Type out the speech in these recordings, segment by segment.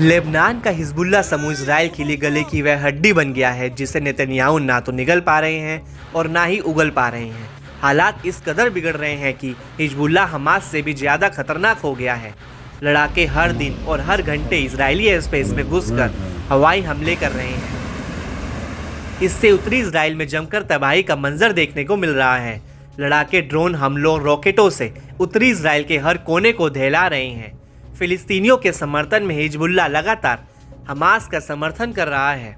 Lebanon का Hezbollah समूह Israel के लिए गले की वह हड्डी बन गया है जिसे नेतन्याहू ना तो निगल पा रहे हैं और ना ही उगल पा रहे हैं। हालात इस कदर बिगड़ रहे हैं कि हिजबुल्लाह हमास से भी ज़्यादा खतरनाक हो गया है। लड़ाके हर दिन और हर घंटे इजरायली एयर स्पेस में घुसकर हवाई हमले कर रहे हैं। इससे उत्तरी इजराइल में जमकर तबाही का मंजर देखने को मिल रहा है। लड़ाके ड्रोन हमलों रॉकेटों से उत्तरी इजराइल के हर कोने को दहला रहे हैं। फिलिस्तीनियों के समर्थन में हिजबुल्लाह लगातार हमास का समर्थन कर रहा है।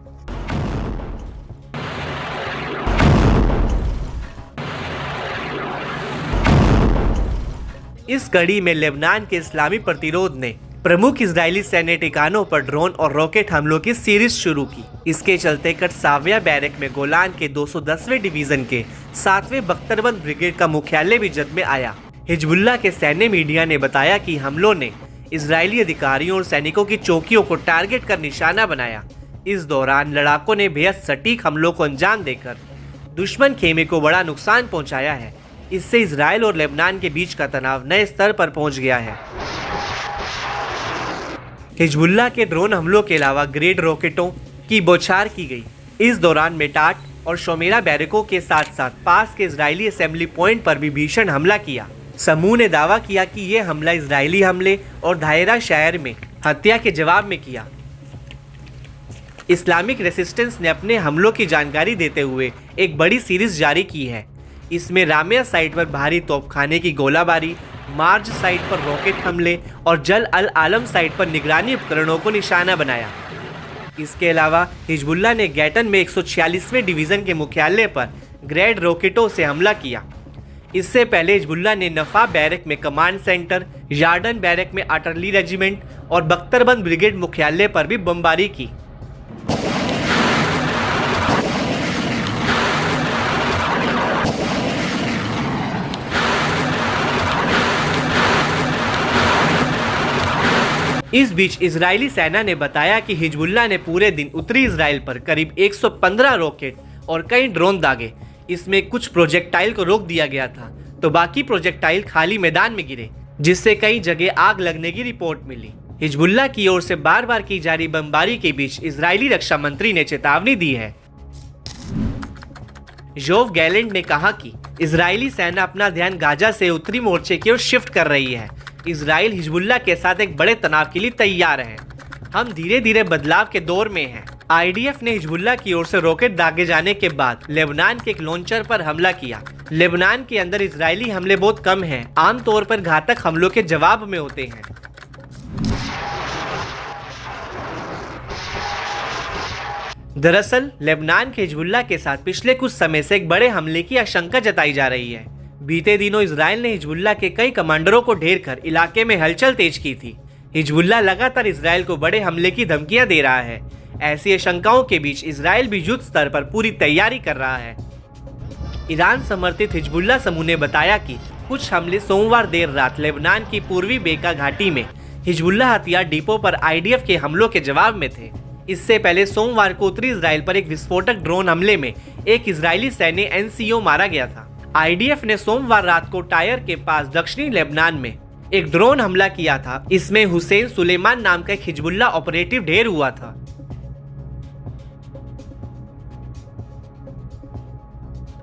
इस कड़ी में लेबनान के इस्लामी प्रतिरोध ने प्रमुख इजरायली सैन्य ठिकानों पर ड्रोन और रॉकेट हमलों की सीरीज शुरू की। इसके चलते कटसाविया बैरक में गोलान के 210वें डिवीजन के 7वें बख्तरबंद ब्रिगेड का मुख्यालय भी जद में आया। हिजबुल्लाह के सैन्य मीडिया ने बताया कि हमलों ने इजरायली अधिकारियों और सैनिकों की चौकियों को टारगेट कर निशाना बनाया। इस दौरान लड़ाकों ने बेहद सटीक हमलों को अंजाम देकर दुश्मन खेमे को बड़ा नुकसान पहुंचाया है। इससे इजराइल और लेबनान के बीच का तनाव नए स्तर पर पहुंच गया है। हिजबुल्लाह के ड्रोन हमलों के अलावा ग्रेड रॉकेटों की बौछार की गई। इस दौरान मेटाट और शोमेरा बैरकों के साथ साथ पास के इजरायली असेंबली पॉइंट पर भी भीषण हमला किया। समूह ने दावा किया कि यह हमला इजरायली हमले और दायरा शहर में हत्या के जवाब में किया। इस्लामिक रेसिस्टेंस ने अपने हमलों की जानकारी देते हुए एक बड़ी सीरीज जारी की है। इसमें रामिया साइट पर भारी तोपखाने की गोलाबारी, मार्ज साइट पर रॉकेट हमले और जल अल आलम साइट पर निगरानी उपकरणों को निशाना बनाया। इसके अलावा हिजबुल्लाह ने गैटन में 146वें डिवीजन के मुख्यालय पर ग्रेड रॉकेटों से हमला किया। इससे पहले हिजबुल्लाह ने नफा बैरक में कमांड सेंटर, यार्डन बैरक में आर्टिलरी रेजिमेंट और बख्तरबंद ब्रिगेड मुख्यालय पर भी बमबारी की। इस बीच इजरायली सेना ने बताया कि हिजबुल्लाह ने पूरे दिन उत्तरी इजराइल पर करीब 115 रॉकेट और कई ड्रोन दागे। इसमें कुछ प्रोजेक्टाइल को रोक दिया गया था तो बाकी प्रोजेक्टाइल खाली मैदान में गिरे, जिससे कई जगह आग लगने की रिपोर्ट मिली। हिजबुल्लाह की ओर से बार बार की जा रही बमबारी के बीच इजरायली रक्षा मंत्री ने चेतावनी दी है। योव गैलेंट ने कहा कि इजरायली सेना अपना ध्यान गाजा से उत्तरी मोर्चे की ओर शिफ्ट कर रही है। इजराइल हिजबुल्लाह के साथ एक बड़े तनाव के लिए तैयार है। हम धीरे धीरे बदलाव के दौर में हैं। आईडीएफ ने हिजबुल्लाह की ओर से रॉकेट दागे जाने के बाद लेबनान के एक लॉन्चर पर हमला किया। लेबनान के अंदर इजरायली हमले बहुत कम हैं, आमतौर पर घातक हमलों के जवाब में होते हैं। दरअसल लेबनान के हिजबुल्लाह के साथ पिछले कुछ समय से एक बड़े हमले की आशंका जताई जा रही है। बीते दिनों इजराइल ने हिजबुल्लाह के कई कमांडरों को ढेर कर इलाके में हलचल तेज की थी। हिजबुल्लाह लगातार इजराइल को बड़े हमले की धमकियां दे रहा है। ऐसी आशंकाओं के बीच इजराइल भी युद्ध स्तर पर पूरी तैयारी कर रहा है। ईरान समर्थित हिजबुल्लाह समूह ने बताया कि कुछ हमले सोमवार देर रात लेबनान की पूर्वी बेका घाटी में हिजबुल्लाह हथियार डिपो पर आईडीएफ के हमलों के जवाब में थे। इससे पहले सोमवार को उत्तरी इजराइल पर एक विस्फोटक ड्रोन हमले में एक इजरायली सैन्य एनसीओ मारा गया था। आईडीएफ ने सोमवार रात को टायर के पास दक्षिणी लेबनान में एक ड्रोन हमला किया था। इसमें हुसैन सुलेमान नाम का एक हिजबुल्लाह ऑपरेटिव ढेर हुआ था।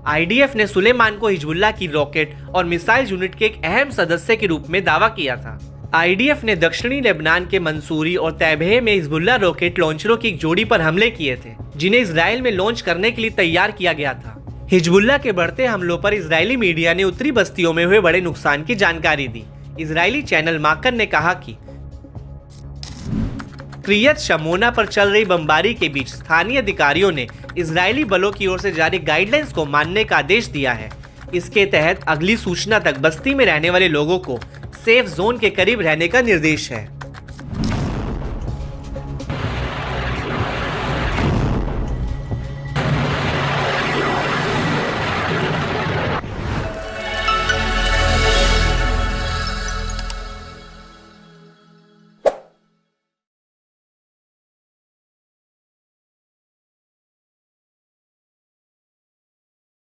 आईडीएफ ने सुलेमान को हिजबुल्लाह की रॉकेट और मिसाइल यूनिट के एक अहम सदस्य के रूप में दावा किया था। आईडीएफ ने दक्षिणी लेबनान के मंसूरी और तैबहे में हिजबुल्लाह रॉकेट लॉन्चरों की एक जोड़ी पर हमले किए थे, जिन्हें इजराइल में लॉन्च करने के लिए तैयार किया गया था। हिजबुल्लाह के बढ़ते हमलों पर इजरायली मीडिया ने उत्तरी बस्तियों में हुए बड़े नुकसान की जानकारी दी। इजरायली चैनल माकन ने कहा कि क्रियत शमोना पर चल रही बमबारी के बीच स्थानीय अधिकारियों ने इजरायली बलों की ओर से जारी गाइडलाइंस को मानने का आदेश दिया है। इसके तहत अगली सूचना तक बस्ती में रहने वाले लोगों को सेफ जोन के करीब रहने का निर्देश है।